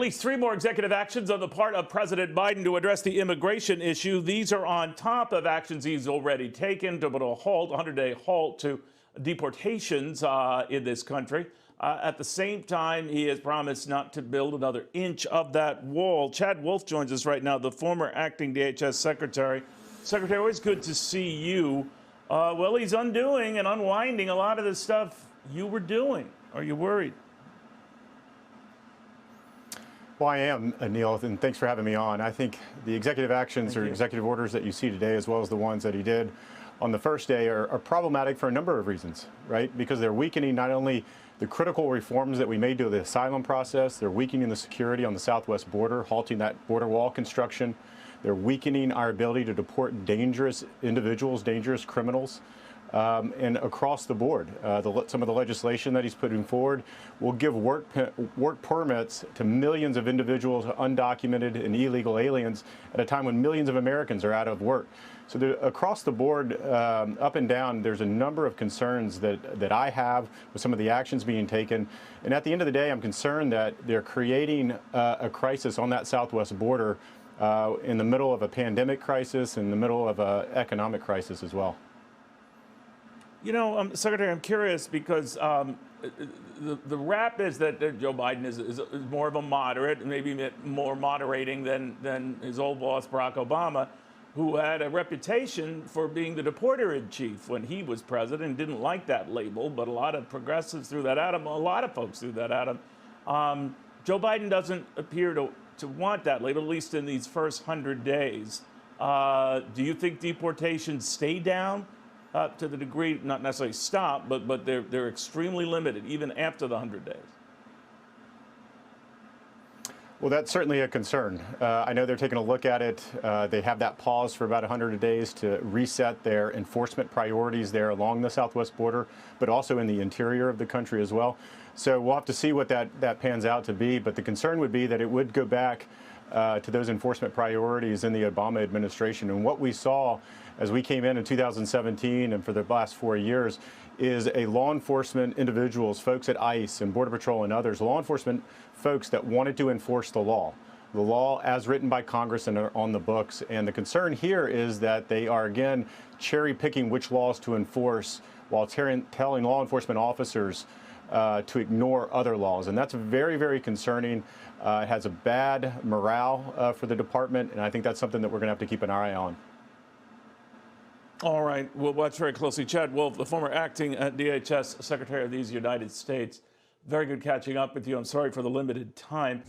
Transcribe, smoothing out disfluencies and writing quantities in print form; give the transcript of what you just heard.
least 3 more executive actions on the part of President Biden to address the immigration issue. These are on top of actions he's already taken to put a halt, 100-day halt to deportations in this country. At the same time, he has promised not to build another inch of that wall. Chad Wolf joins us right now, the former acting DHS secretary. Secretary, always good to see you. Well, he's undoing and unwinding a lot of the stuff you were doing. Are you worried? Well, I am, Neil, and thanks for having me on. I think the executive actions or executive orders that you see today, as well as the ones that he did on the first day, are problematic for a number of reasons, right? Because they're weakening not only the critical reforms that we made to the asylum process, they're weakening the security on the southwest border, halting that border wall construction. They're weakening our ability to deport dangerous individuals, dangerous criminals. And across the board, some of the legislation that he's putting forward will give work permits to millions of individuals, undocumented and illegal aliens, at a time when millions of Americans are out of work. So across the board, up and down, there's a number of concerns that I have with some of the actions being taken. And at the end of the day, I'm concerned that they're creating a crisis on that southwest border in the middle of a pandemic crisis, in the middle of an economic crisis as well. You know, Secretary, I'm curious because the rap is that Joe Biden is more of a moderate, maybe more moderating than his old boss, Barack Obama, who had a reputation for being the deporter-in-chief when he was president and didn't like that label, but a lot of progressives threw that at him, a lot of folks threw that at him. Joe Biden doesn't appear to want that label, at least in these first 100 days. Do you think deportations stay down? To the degree, not necessarily stop, but they're extremely limited, even after the 100 days. Well, that's certainly a concern. I know they're taking a look at it. They have that pause for about 100 days to reset their enforcement priorities there along the southwest border, but also in the interior of the country as well. So we'll have to see what that pans out to be. But the concern would be that it would go back to those enforcement priorities in the Obama administration. And what we saw as we came in 2017 and for the last 4 years is a law enforcement individuals, folks at ICE and Border Patrol and others, law enforcement folks that wanted to enforce the law as written by Congress and are on the books. And the concern here is that they are, again, cherry picking which laws to enforce while telling law enforcement officers to ignore other laws. And that's very, very concerning. It has a bad morale for the department, and I think that's something that we're going to have to keep an eye on. All right, we'll watch very closely. Chad Wolf, the former acting DHS Secretary of these United States. Very good catching up with you. I'm sorry for the limited time.